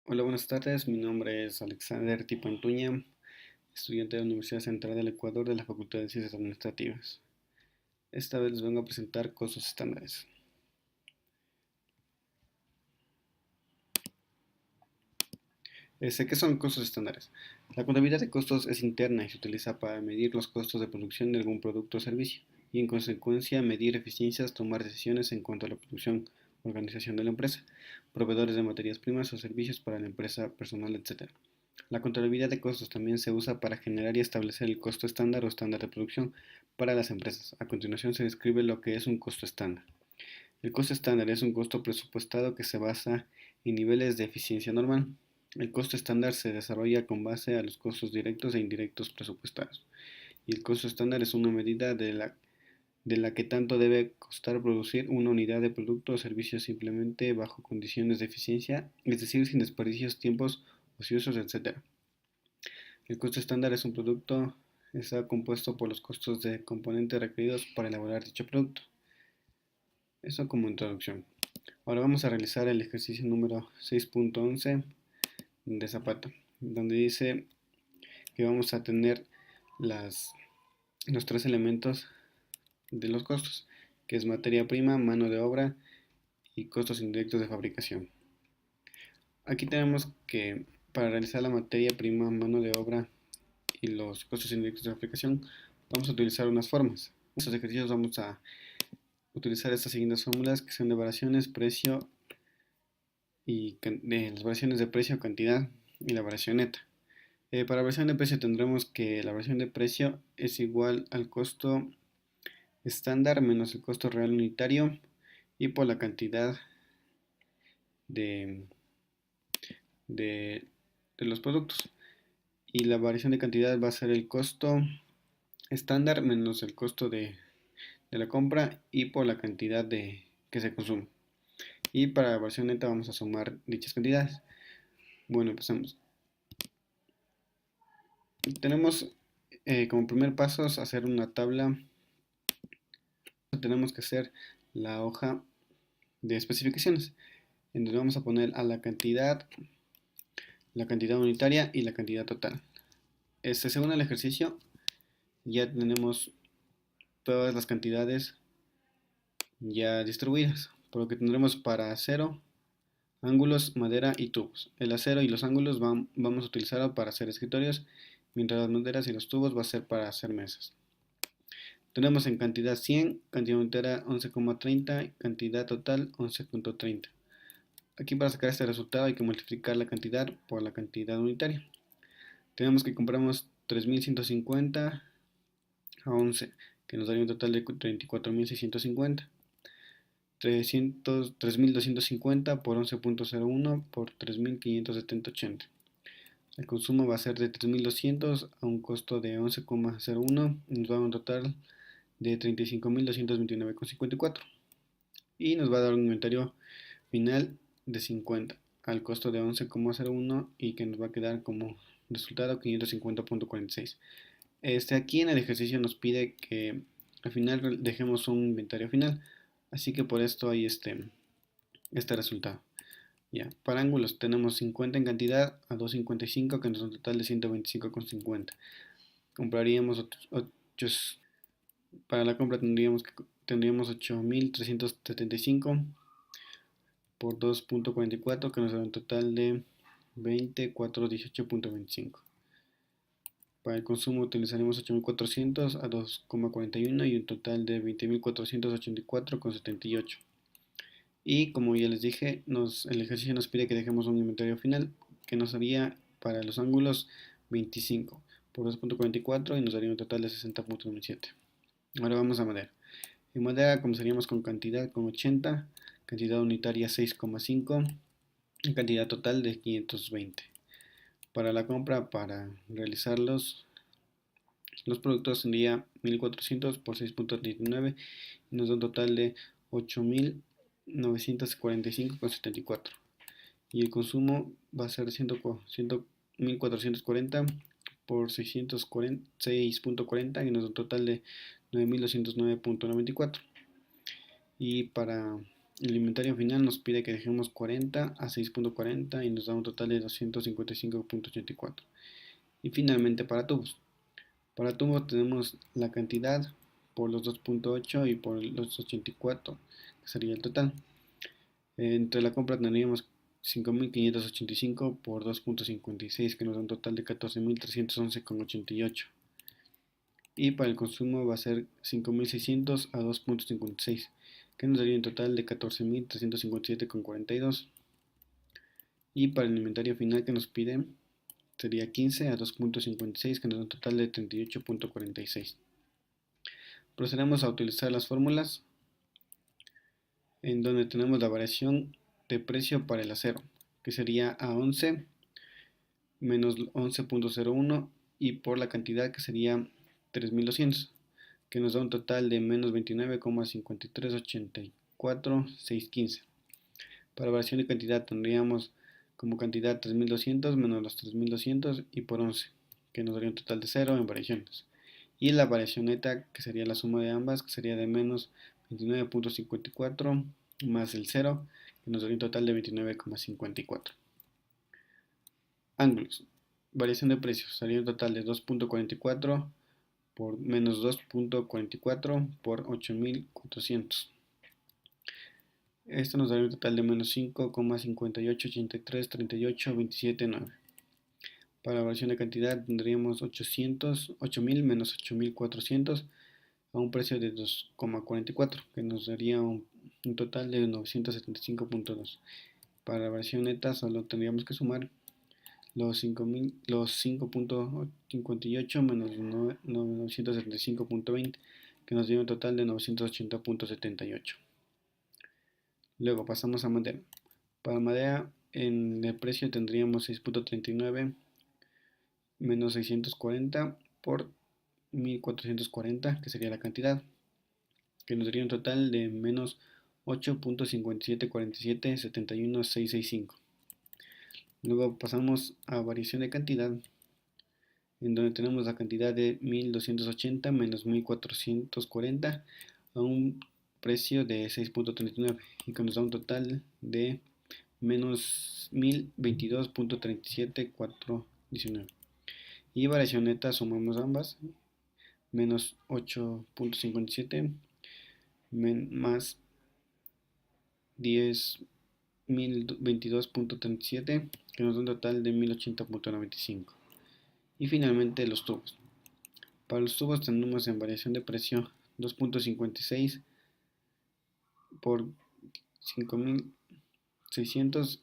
Hola, buenas tardes. Mi nombre es Alexander Tipantuña, estudiante de la Universidad Central del Ecuador de la Facultad de Ciencias Administrativas. Esta vez les vengo a presentar costos estándares. ¿Qué son costos estándares? La contabilidad de costos es interna y se utiliza para medir los costos de producción de algún producto o servicio y en consecuencia medir eficiencias, tomar decisiones en cuanto a la producción, organización de la empresa, proveedores de materias primas o servicios para la empresa, personal, etc. La contabilidad de costos también se usa para generar y establecer el costo estándar o estándar de producción para las empresas. A continuación se describe lo que es un costo estándar. El costo estándar es un costo presupuestado que se basa en niveles de eficiencia normal. El costo estándar se desarrolla con base a los costos directos e indirectos presupuestados. Y el costo estándar es una medida de la que tanto debe costar producir una unidad de producto o servicio simplemente bajo condiciones de eficiencia, es decir, sin desperdicios, tiempos ociosos, etc. El costo estándar es un producto, está compuesto por los costos de componentes requeridos para elaborar dicho producto. Eso como introducción. Ahora vamos a realizar el ejercicio número 6.11 de Zapata, donde dice que vamos a tener las, los tres elementos de los costos, que es materia prima, mano de obra y costos indirectos de fabricación. Aquí tenemos que para realizar la materia prima, mano de obra y los costos indirectos de fabricación, vamos a utilizar unas formas. En estos ejercicios vamos a utilizar estas siguientes fórmulas que son de variaciones, precio y de las variaciones de precio, cantidad y la variación neta. Para la variación de precio tendremos que la variación de precio es igual al costo estándar menos el costo real unitario y por la cantidad de, de, de los productos. Y la variación de cantidad va a ser el costo estándar menos el costo de la compra y por la cantidad que se consume. Y para la variación neta vamos a sumar dichas cantidades. Bueno, empezamos. Tenemos como primer paso hacer una tabla. Tenemos que hacer la hoja de especificaciones, en donde vamos a poner a la cantidad unitaria y la cantidad total. Según el ejercicio, ya tenemos todas las cantidades ya distribuidas, por lo que tendremos para acero, ángulos, madera y tubos. El acero y los ángulos vamos a utilizarlo para hacer escritorios, mientras las maderas y los tubos va a ser para hacer mesas. Tenemos en cantidad 100, cantidad unitaria 11,30, cantidad total 11,30. Aquí para sacar este resultado hay que multiplicar la cantidad por la cantidad unitaria. Tenemos que compramos 3.150 a 11, que nos daría un total de 34.650. 3.250 por 11.01 por 3.570.80. El consumo va a ser de 3.200 a un costo de 11,01, nos va a dar un total de 35.229,54 y nos va a dar un inventario final de 50 al costo de 11,01 y que nos va a quedar como resultado 550.46. Aquí en el ejercicio nos pide que al final dejemos un inventario final, así que por esto hay este resultado. Ya, para ángulos tenemos 50 en cantidad a 2.55, que nos da un total de 125,50. Compraríamos 8, para la compra tendríamos 8.375 por 2.44, que nos da un total de 2418.25. Para el consumo utilizaremos 8.400 a 2,41 y un total de 20.484,78. Y como ya les dije, el ejercicio nos pide que dejemos un inventario final que nos haría para los ángulos 25 por 2.44 y nos daría un total de 60.17. Ahora vamos a madera. En madera comenzaríamos con cantidad con 80, cantidad unitaria 6,5 y cantidad total de 520. Para la compra, para realizar los productos sería 1.400 por 6.39 y nos da un total de 8.945,74. Y el consumo va a ser 1.440 por 6.40 y nos da un total de 9.209.94. Y para El inventario final nos pide que dejemos 40 a 6.40 y nos da un total de 255.84. Y finalmente para tubos. Para tubos tenemos la cantidad por los 2.8 y por los 84, que sería el total. Entre la compra tendríamos 5.585 por 2.56, que nos da un total de 14.311,88. Y para el consumo va a ser 5.600 a 2.56, que nos daría un total de 14.357,42. Y para el inventario final que nos pide sería 15 a 2.56, que nos da un total de 38.46. Procedemos a utilizar las fórmulas en donde tenemos la variación de precio para el acero, que sería A11 menos 11.01 y por la cantidad que sería 3.200, que nos da un total de menos 29,5384,615. Para variación de cantidad tendríamos como cantidad 3.200 menos los 3.200 y por 11, que nos daría un total de 0 en variaciones. Y la variación neta, que sería la suma de ambas, que sería de menos 29.54 más el 0, que nos daría un total de 29,54. Ángulos. Variación de precios. Sería un total de 2.44 por menos 2.44 por 8.400. Esto nos daría un total de menos 5,58833827,9. Para la variación de cantidad tendríamos 8.000 menos 8.400 a un precio de 2,44, que nos daría un total de 975.2. Para la variación neta solo tendríamos que sumar los 5.58 menos 975.20, que nos dio un total de 980.78. Luego pasamos a madera. Para madera en el precio tendríamos 6.39 menos 640 por 1440, que sería la cantidad, que nos daría un total de menos 8.574771,665. Luego pasamos a variación de cantidad, en donde tenemos la cantidad de 1.280 menos 1.440 a un precio de 6.39 y que nos da un total de menos 1.022.37419. Y variación neta sumamos ambas, menos 8.57 más 10.022.37, que nos da un total de 1.080.95. Y finalmente los tubos. Para los tubos tenemos en variación de precio 2.56 por 5.600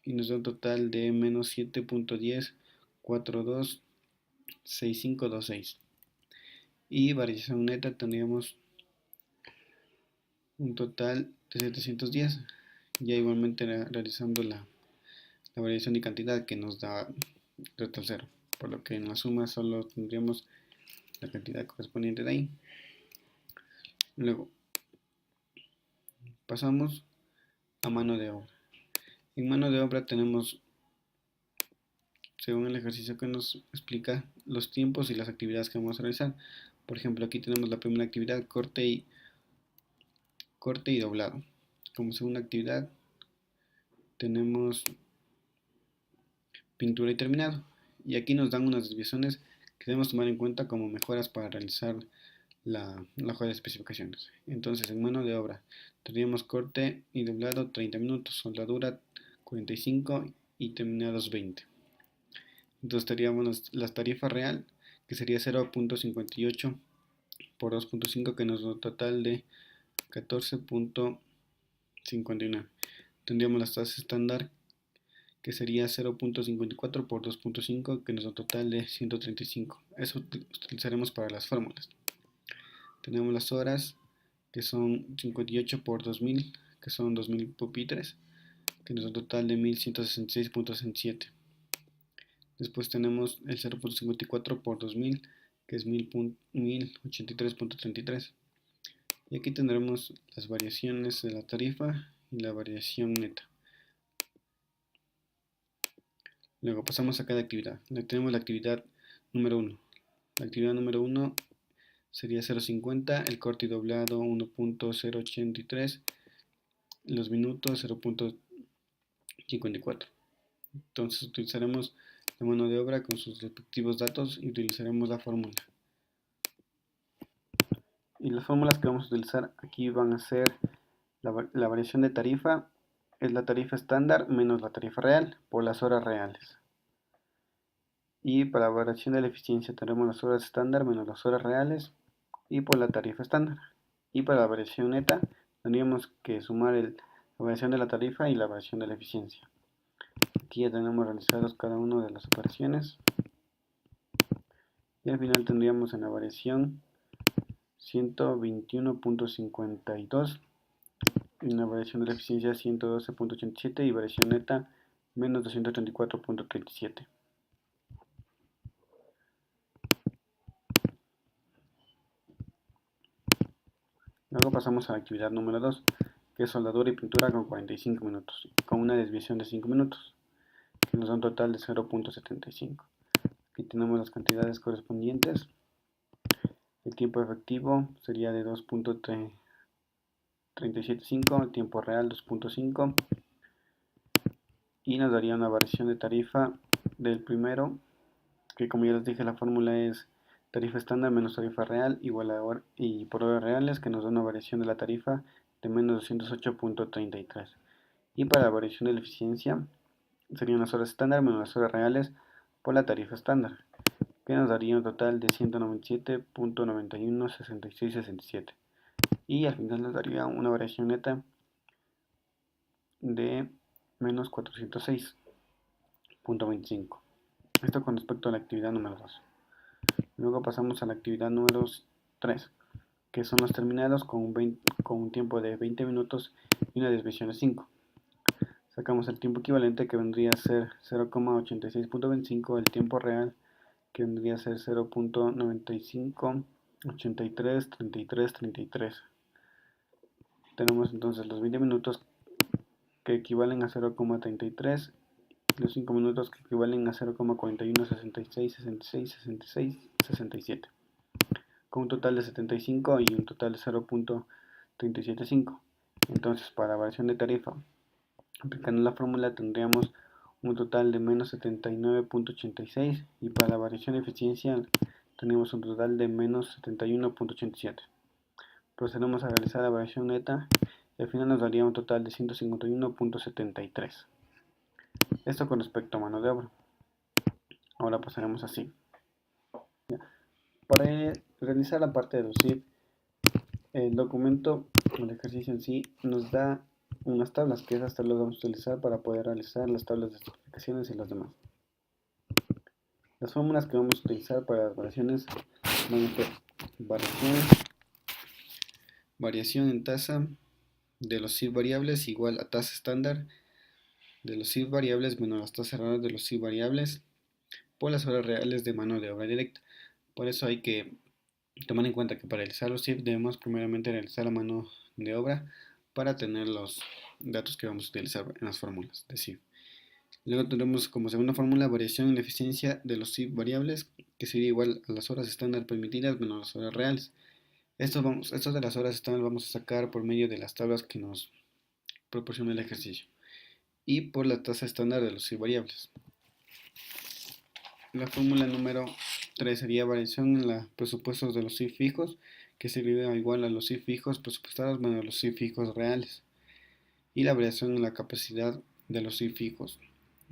y nos da un total de menos 7.10426526. Y variación neta tendríamos un total de 710, ya igualmente realizando la variación de cantidad que nos da total 0, por lo que en la suma solo tendríamos la cantidad correspondiente de ahí. Luego pasamos a mano de obra. En mano de obra tenemos, según el ejercicio que nos explica, los tiempos y las actividades que vamos a realizar. Por ejemplo, aquí tenemos la primera actividad, corte y doblado. Como segunda actividad tenemos pintura y terminado. Y aquí nos dan unas desviaciones que debemos tomar en cuenta como mejoras para realizar la hoja de especificaciones. Entonces, en mano de obra tendríamos corte y doblado 30 minutos, soldadura 45 y terminados 20. Entonces tendríamos la tarifa real, que sería 0.58 por 2.5, que nos da un total de 14.59. Tendríamos las tasas estándar, que sería 0.54 por 2.5, que nos da un total de 135. Eso utilizaremos para las fórmulas. Tenemos las horas, que son 58 por 2000, que son 2000 pupitres, que nos da un total de 1166.67. Después tenemos el 0.54 por 2000, que es 1083.33. Y aquí tendremos las variaciones de la tarifa y la variación neta. Luego pasamos a cada actividad. Tenemos la actividad número 1. La actividad número 1 sería 0.50, el corte y doblado 1.083 los minutos 0.54. Entonces utilizaremos la mano de obra con sus respectivos datos y utilizaremos la fórmula. Y las fórmulas que vamos a utilizar aquí van a ser la variación de tarifa, es la tarifa estándar menos la tarifa real por las horas reales. Y para la variación de la eficiencia tendremos las horas estándar menos las horas reales y por la tarifa estándar. Y para la variación neta tendríamos que sumar la variación de la tarifa y la variación de la eficiencia. Aquí ya tenemos realizados cada una de las operaciones. Y al final tendríamos en la variación 121.52, en la variación de la eficiencia 112.87 y variación neta menos 234.37. Luego pasamos a la actividad número 2, que es soldadura y pintura con 45 minutos, con una desviación de 5 minutos, que nos da un total de 0.75. Aquí tenemos las cantidades correspondientes. El tiempo efectivo sería de 2.375, el tiempo real 2.5, y nos daría una variación de tarifa del primero, que como ya les dije la fórmula es tarifa estándar menos tarifa real igual a hora y por horas reales, que nos da una variación de la tarifa de menos 208.33. Y para la variación de la eficiencia serían las horas estándar menos las horas reales por la tarifa estándar, que nos daría un total de 197.916667. Y al final nos daría una variación neta de menos 406.25. Esto con respecto a la actividad número 2. Luego pasamos a la actividad número 3, que son los terminados con un tiempo de 20 minutos y una desviación de 5. Sacamos el tiempo equivalente, que vendría a ser 0,86.25, el tiempo real, que vendría a ser 0.95833333. Tenemos entonces los 20 minutos que equivalen a 0,33, los 5 minutos que equivalen a 0,4166666667, con un total de 75 y un total de 0.375. Entonces, para la variación de tarifa, aplicando la fórmula, tendríamos un total de menos 79.86 y para la variación de eficiencia tenemos un total de menos 71.87. Procedemos a realizar la variación neta y al final nos daría un total de 151.73. Esto con respecto a mano de obra. Ahora pasaremos así. Para realizar la parte de los SIF, el documento, el ejercicio en sí, nos da unas tablas, que esas tablas vamos a utilizar para poder realizar las tablas de especificaciones y las demás. Las fórmulas que vamos a utilizar para las variaciones van a ser variación en tasa de los SIF variables igual a tasa estándar de los SIF variables menos las tasas erradas de los SIF variables por las horas reales de mano de obra directa. Por eso hay que tomar en cuenta que para realizar los SIF debemos primeramente realizar la mano de obra para tener los datos que vamos a utilizar en las fórmulas de SIF. Luego tendremos como segunda fórmula variación en la eficiencia de los SIF variables, que sería igual a las horas estándar permitidas menos las horas reales. Estos de las horas estándar vamos a sacar por medio de las tablas que nos proporciona el ejercicio y por la tasa estándar de los SIF variables. La fórmula número 3 sería variación en los presupuestos de los SIF fijos, que sería igual a los SIF fijos presupuestados menos los SIF fijos reales. Y la variación en la capacidad de los SIF fijos,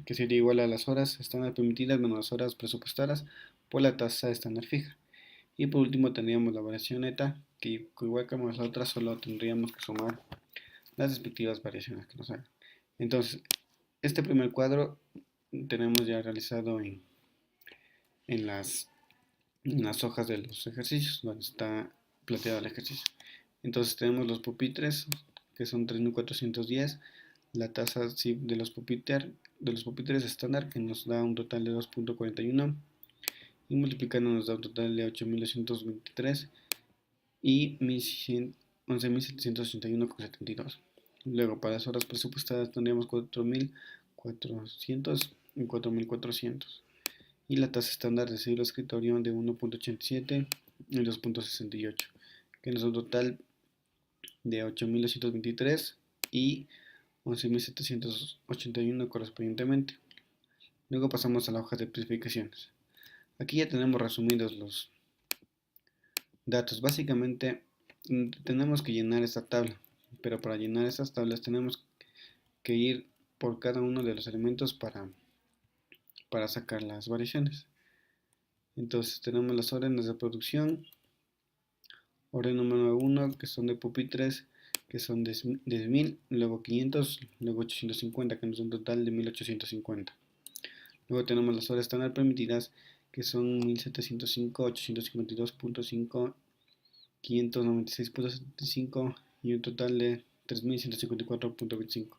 que sería igual a las horas estándar permitidas menos las horas presupuestadas por la tasa estándar fija. Y por último tendríamos la variación neta, que igual que las otras solo tendríamos que sumar las respectivas variaciones que nos hagan. Entonces, este primer cuadro tenemos ya realizado en las hojas de los ejercicios, donde está planteado el ejercicio. Entonces tenemos los pupitres, que son 3410, la tasa de los pupitres estándar, que nos da un total de 2.41, y multiplicando nos da un total de 8223 y 11.781,72. Luego para las horas presupuestadas tendríamos 4.400 y 4.400. Y la tasa estándar de ciclo escritorio de 1.87 y 2.68, que nos da un total de 8.223 y 11.781 correspondientemente. Luego pasamos a la hoja de especificaciones. Aquí ya tenemos resumidos los datos. Básicamente tenemos que llenar esta tabla, pero para llenar estas tablas tenemos que ir por cada uno de los elementos para sacar las variaciones. Entonces tenemos las órdenes de producción, orden número 1 que son de pupitres, que son 10.000, luego 500, luego 850, que nos da un total de 1850. Luego tenemos las horas estándar permitidas, que son 1705, 852.5, 596.75 y un total de 3154.25.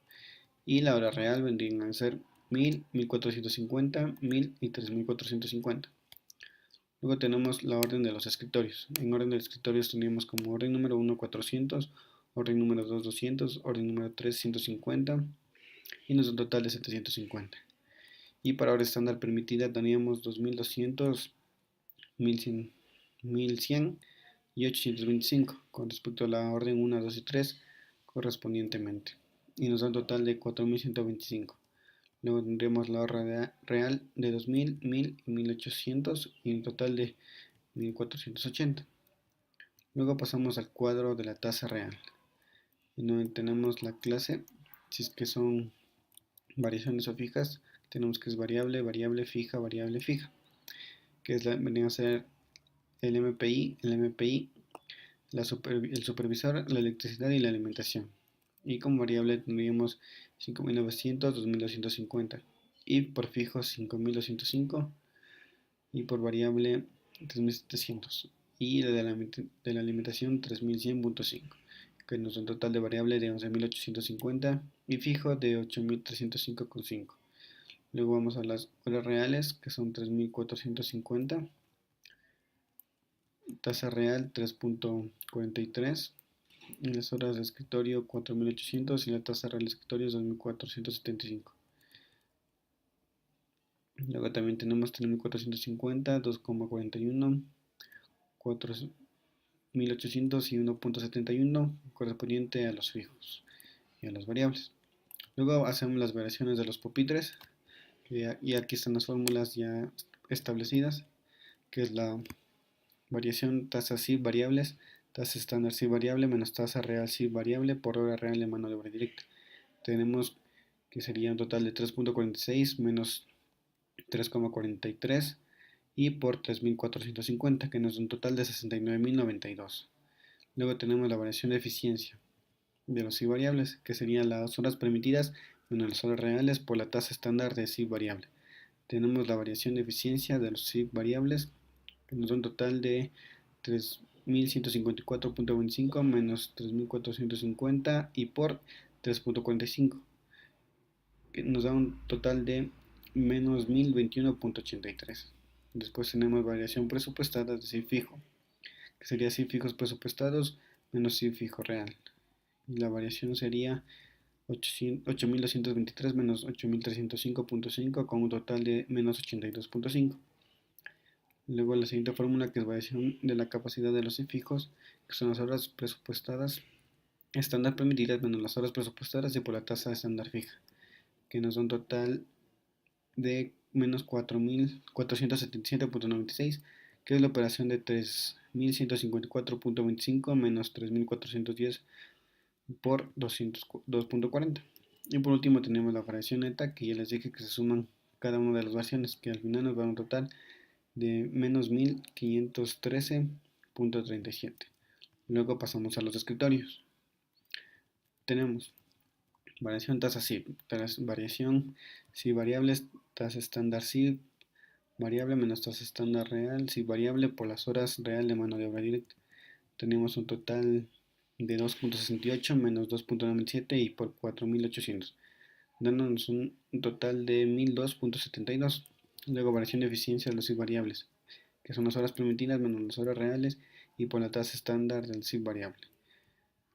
Y la hora real vendrían a ser 1000, 1450, 1000 y 3450. Luego tenemos la orden de los escritorios. En orden de escritorios teníamos como orden número 1 400, orden número 2 200, orden número 3 150 y nos da un total de 750. Y para hora estándar permitida teníamos 2200, 1100, 1100 y 825 con respecto a la orden 1, 2 y 3 correspondientemente. Y nos da un total de 4125. Luego tendremos la hora real de 2000, 1000 y 1800 y un total de 1480. Luego pasamos al cuadro de la tasa real, en donde tenemos la clase, si es que son variaciones o fijas, tenemos que es variable, variable fija, que es vendría a ser el MPI, el supervisor, la electricidad y la alimentación. Y como variable tendríamos 5.900, 2.250 y por fijo 5.205 y por variable 3.700 y de la alimentación 3.100.5, que nos da un total de variable de 11.850 y fijo de 8.305.5. Luego vamos a las horas reales, que son 3.450, tasa real 3.43, y las horas de escritorio 4.800 y la tasa real de escritorio es 2.475. Luego también tenemos 3.450, 2.41, 4.800 y 1.71 correspondiente a los fijos y a las variables. Luego hacemos las variaciones de los pupitres, y aquí están las fórmulas ya establecidas, que es la variación tasa SIV variables, tasa estándar SIV variable menos tasa real SIV variable por hora real de mano de obra directa. Tenemos que sería un total de 3.46 menos 3.43 y por 3.450, que nos da un total de 69.092. Luego tenemos la variación de eficiencia de los SIV variables, que serían las horas permitidas menos las horas reales por la tasa estándar de SIV variable. Tenemos la variación de eficiencia de los SIV variables, que nos da un total de 3.154.25 menos 3.450 y por 3.45, que nos da un total de menos 1.021.83. Después tenemos variación presupuestada de SIV fijo, que sería SIV fijos presupuestados menos SIV fijo real. Y la variación sería 8.223 menos 8.305.5 con un total de menos 82.5. Luego la siguiente fórmula, que es variación de la capacidad de los fijos, que son las horas presupuestadas estándar permitidas menos las horas presupuestadas y por la tasa estándar fija, que nos da un total de menos 4.477.96, que es la operación de 3.154.25 menos 3.410 por 202.40. Y por último tenemos la variación neta, que ya les dije que se suman cada una de las variaciones, que al final nos da un total de menos 1.513.37. Luego pasamos a los escritorios. Tenemos variación tasa SIV, variación SIV variables, tasa estándar SIV variable menos tasa estándar real SIV variable por las horas real de mano de obra directa. Tenemos un total de 2.68 menos 2.97 y por 4.800, dándonos un total de 1.002.72. Luego variación de eficiencia de los SIV variables, que son las horas permitidas menos las horas reales y por la tasa estándar del SIV variable,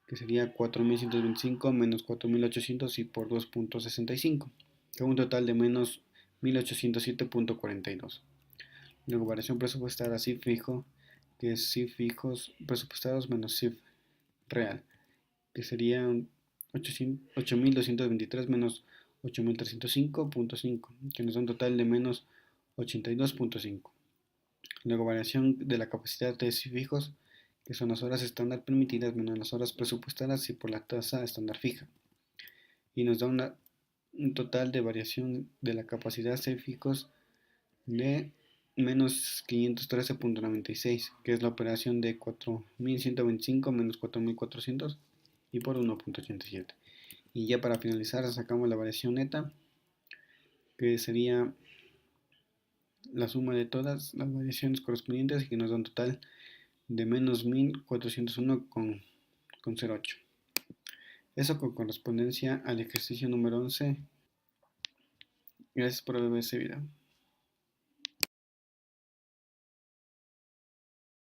que sería 4.125 menos 4.800 y por 2.65, que un total de menos 1.807.42. Luego variación presupuestada SIV fijo, que es SIV fijos presupuestados menos SIV real, que sería 8.223 menos 8.305.5, que nos da un total de menos 82.5. Luego variación de la capacidad de fijos, que son las horas estándar permitidas menos las horas presupuestarias y por la tasa estándar fija. Y nos da un total de variación de la capacidad de fijos de menos 513.96, que es la operación de 4.125 menos 4.400 y por 1.87. Y ya para finalizar sacamos la variación neta, que sería la suma de todas las variaciones correspondientes y que nos da un total de menos 1.401,08. Eso con correspondencia al ejercicio número 11. Gracias por ver este video.